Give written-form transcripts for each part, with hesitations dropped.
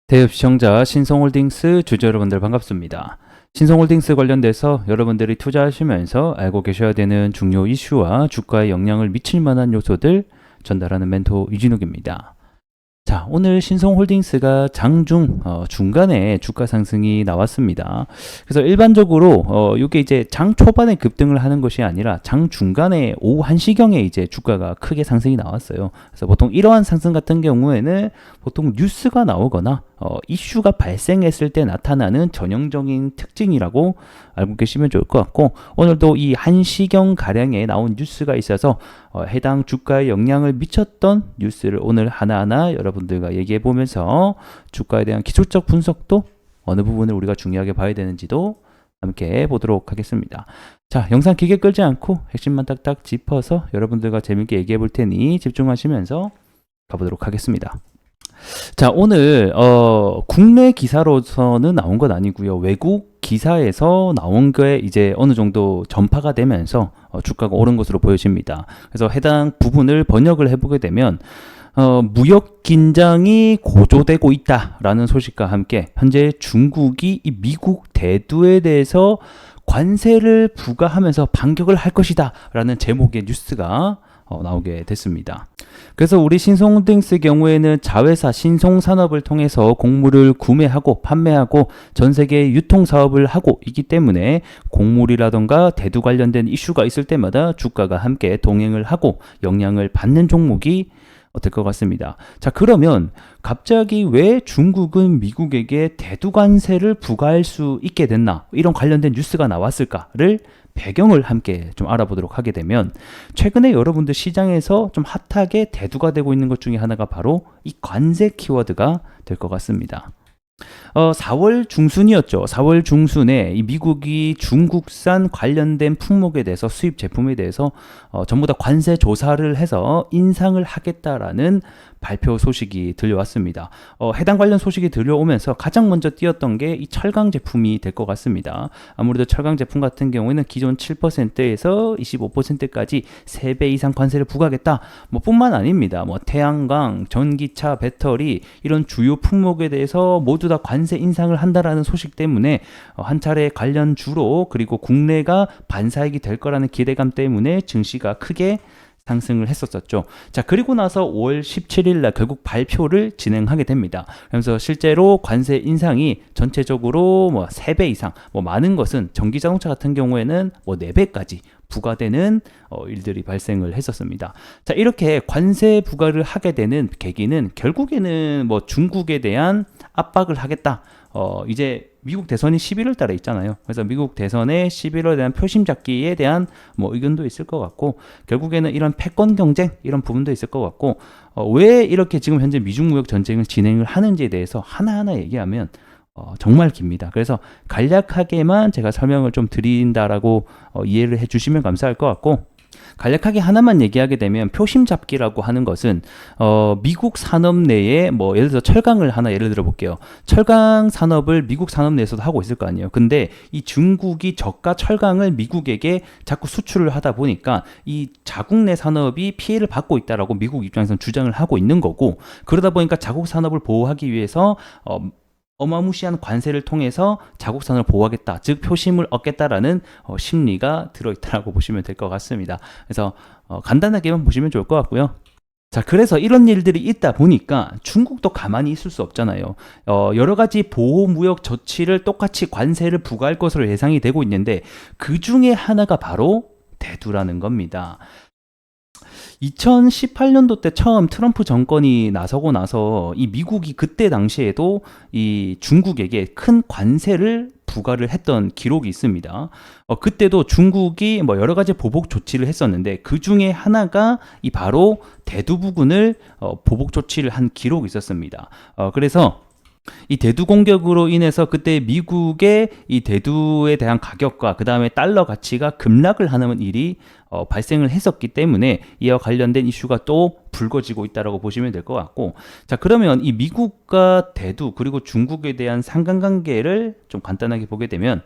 대입 시청자 신성홀딩스 주주 여러분들 반갑습니다. 신성홀딩스 관련돼서 여러분들이 투자하시면서 알고 계셔야 되는 중요 이슈와 주가에 영향을 미칠 만한 요소들 전달하는 멘토 유진욱입니다. 자, 오늘 신성홀딩스가 장중 중간에 주가 상승이 나왔습니다. 그래서 일반적으로 이게 이제 장 초반에 급등을 하는 것이 아니라 장 중간에 오후 1시경에 이제 주가가 크게 상승이 나왔어요. 그래서 보통 이러한 상승 같은 경우에는 보통 뉴스가 나오거나 이슈가 발생했을 때 나타나는 전형적인 특징이라고 알고 계시면 좋을 것 같고, 오늘도 이 1시경 가량에 나온 뉴스가 있어서 해당 주가에 영향을 미쳤던 뉴스를 오늘 하나하나 여러분들과 얘기해 보면서 주가에 대한 기술적 분석도 어느 부분을 우리가 중요하게 봐야 되는지도 함께 보도록 하겠습니다. 자, 영상 길게 끌지 않고 핵심만 딱딱 짚어서 여러분들과 재밌게 얘기해 볼 테니 집중하시면서 가보도록 하겠습니다. 자, 오늘 국내 기사로서는 나온 건 아니고요. 외국 기사에서 나온 게 이제 어느 정도 전파가 되면서 주가가 오른 것으로 보여집니다. 그래서 해당 부분을 번역을 해보게 되면 무역 긴장이 고조되고 있다라는 소식과 함께 현재 중국이 이 미국 대두에 대해서 관세를 부과하면서 반격을 할 것이다 라는 제목의 뉴스가 나오게 됐습니다. 그래서 우리 신성홀딩스 경우에는 자회사 신성산업을 통해서 곡물을 구매하고 판매하고 전 세계 유통 사업을 하고 있기 때문에 곡물이라던가 대두 관련된 이슈가 있을 때마다 주가가 함께 동행을 하고 영향을 받는 종목이 될 것 같습니다. 자, 그러면 갑자기 왜 중국은 미국에게 대두 관세를 부과할 수 있게 됐나? 이런 관련된 뉴스가 나왔을까를 배경을 함께 좀 알아보도록 하게 되면, 최근에 여러분들 시장에서 좀 핫하게 대두가 되고 있는 것 중에 하나가 바로 이 관세 키워드가 될 것 같습니다. 4월 중순이었죠. 4월 중순에 이 미국이 중국산 관련된 품목에 대해서 수입 제품에 대해서 전부 다 관세 조사를 해서 인상을 하겠다라는 발표 소식이 들려왔습니다. 해당 관련 소식이 들려오면서 가장 먼저 띄었던 게 이 철강 제품이 될 것 같습니다. 아무래도 철강 제품 같은 경우에는 기존 7%에서 25%까지 3배 이상 관세를 부과하겠다. 뭐 뿐만 아닙니다. 뭐 태양광, 전기차, 배터리 이런 주요 품목에 대해서 모두 다 관세 인상을 한다라는 소식 때문에 한 차례 관련주로, 그리고 국내가 반사익이 될 거라는 기대감 때문에 증시가 크게 상승을 했었죠. 자, 그리고 나서 5월 17일 날 결국 발표를 진행하게 됩니다. 그래서 실제로 관세 인상이 전체적으로 뭐 3배 이상, 뭐 많은 것은 전기 자동차 같은 경우에는 뭐 4배까지 부과되는 일들이 발생을 했었습니다. 자, 이렇게 관세 부과를 하게 되는 계기는 결국에는 뭐 중국에 대한 압박을 하겠다. 이제 미국 대선이 11월 달에 있잖아요. 그래서 미국 대선의 11월에 대한 표심 잡기에 대한 뭐 의견도 있을 것 같고, 결국에는 이런 패권 경쟁 이런 부분도 있을 것 같고, 왜 이렇게 지금 현재 미중 무역 전쟁을 진행을 하는지에 대해서 하나하나 얘기하면 정말 깁니다. 그래서 간략하게만 제가 설명을 좀 드린다라고 이해를 해주시면 감사할 것 같고, 간략하게 하나만 얘기하게 되면 표심 잡기라고 하는 것은 미국 산업 내에 뭐 예를 들어 철강을 하나 예를 들어 볼게요. 철강 산업을 미국 산업 내에서도 하고 있을 거 아니에요. 근데 이 중국이 저가 철강을 미국에게 자꾸 수출을 하다 보니까 이 자국 내 산업이 피해를 받고 있다라고 미국 입장에서는 주장을 하고 있는 거고, 그러다 보니까 자국 산업을 보호하기 위해서 어마무시한 관세를 통해서 자국 산업을 보호하겠다, 즉 표심을 얻겠다라는 심리가 들어있다라고 보시면 될 것 같습니다. 그래서 간단하게만 보시면 좋을 것 같고요. 자, 그래서 이런 일들이 있다 보니까 중국도 가만히 있을 수 없잖아요. 여러 가지 보호무역 조치를 똑같이 관세를 부과할 것으로 예상이 되고 있는데, 그 중에 하나가 바로 대두라는 겁니다. 2018년도 때 처음 트럼프 정권이 나서고 나서 이 미국이 그때 당시에도 이 중국에게 큰 관세를 부과를 했던 기록이 있습니다. 그때도 중국이 뭐 여러 가지 보복 조치를 했었는데, 그 중에 하나가 이 바로 대두 부근을 보복 조치를 한 기록이 있었습니다. 그래서 이 대두 공격으로 인해서 그때 미국의 이 대두에 대한 가격과 그 다음에 달러 가치가 급락을 하는 일이 발생을 했었기 때문에 이와 관련된 이슈가 또 불거지고 있다고 보시면 될 것 같고, 자, 그러면 이 미국과 대두 그리고 중국에 대한 상관관계를 좀 간단하게 보게 되면,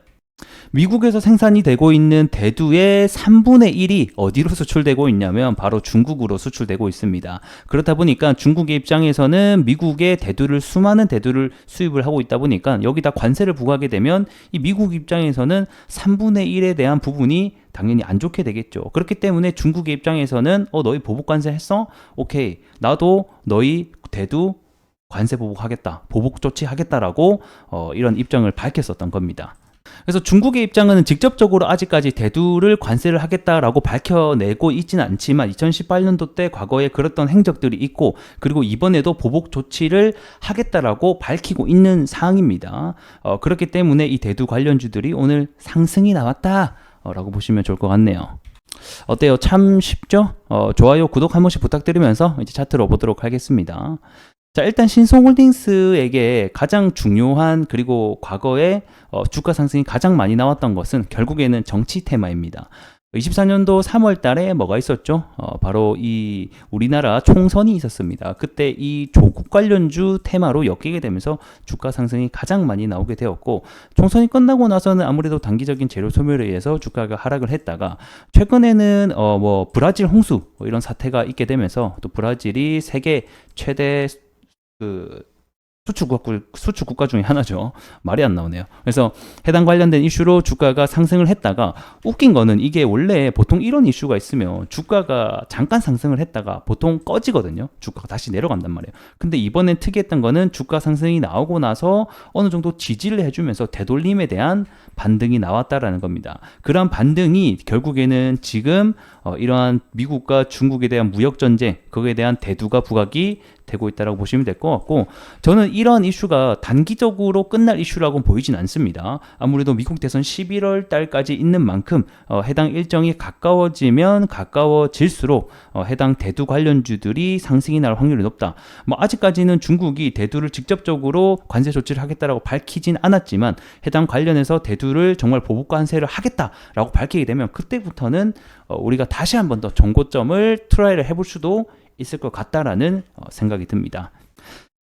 미국에서 생산이 되고 있는 대두의 3분의 1이 어디로 수출되고 있냐면 바로 중국으로 수출되고 있습니다. 그렇다 보니까 중국의 입장에서는 미국의 대두를 수많은 대두를 수입을 하고 있다 보니까 여기다 관세를 부과하게 되면 이 미국 입장에서는 3분의 1에 대한 부분이 당연히 안 좋게 되겠죠. 그렇기 때문에 중국의 입장에서는 너희 보복 관세 했어? 오케이. 나도 너희 대두 관세 보복하겠다. 보복 조치하겠다라고 이런 입장을 밝혔었던 겁니다. 그래서 중국의 입장은 직접적으로 아직까지 대두를 관세를 하겠다라고 밝혀내고 있지는 않지만 2018년도 때 과거에 그랬던 행적들이 있고 그리고 이번에도 보복 조치를 하겠다라고 밝히고 있는 사항입니다. 그렇기 때문에 이 대두 관련주들이 오늘 상승이 나왔다 라고 보시면 좋을 것 같네요. 어때요? 참 쉽죠? 좋아요, 구독 한 번씩 부탁드리면서 이제 차트로 보도록 하겠습니다. 자, 일단 신성홀딩스에게 가장 중요한 그리고 과거에 주가 상승이 가장 많이 나왔던 것은 결국에는 정치 테마입니다. 24년도 3월 달에 뭐가 있었죠? 바로 이 우리나라 총선이 있었습니다. 그때 이 조국 관련주 테마로 엮이게 되면서 주가 상승이 가장 많이 나오게 되었고 총선이 끝나고 나서는 아무래도 단기적인 재료 소멸에 의해서 주가가 하락을 했다가 최근에는 뭐 브라질 홍수 이런 사태가 있게 되면서 또 브라질이 세계 최대 수출 국가 중에 하나죠. 말이 안 나오네요. 그래서 해당 관련된 이슈로 주가가 상승을 했다가 웃긴 거는 이게 원래 보통 이런 이슈가 있으면 주가가 잠깐 상승을 했다가 보통 꺼지거든요. 주가가 다시 내려간단 말이에요. 근데 이번엔 특이했던 거는 주가 상승이 나오고 나서 어느 정도 지지를 해주면서 되돌림에 대한 반등이 나왔다라는 겁니다. 그러한 반등이 결국에는 지금 이러한 미국과 중국에 대한 무역 전쟁, 거기에 대한 대두가 부각이 되고 있다고 보시면 될 것 같고 저는 이런 이슈가 단기적으로 끝날 이슈라고 보이진 않습니다. 아무래도 미국 대선 11월 달까지 있는 만큼 해당 일정이 가까워지면 가까워질수록 해당 대두 관련주들이 상승이 날 확률이 높다. 뭐 아직까지는 중국이 대두를 직접적으로 관세 조치를 하겠다라고 밝히진 않았지만 해당 관련해서 대두를 정말 보복 관세를 하겠다라고 밝히게 되면 그때부터는 우리가 다시 한 번 더 정고점을 트라이를 해볼 수도 있을 것 같다라는 생각이 듭니다.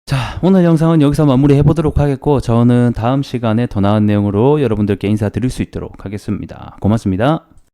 자, 오늘 영상은 여기서 마무리해 보도록 하겠고 저는 다음 시간에 더 나은 내용으로 여러분들께 인사드릴 수 있도록 하겠습니다. 고맙습니다.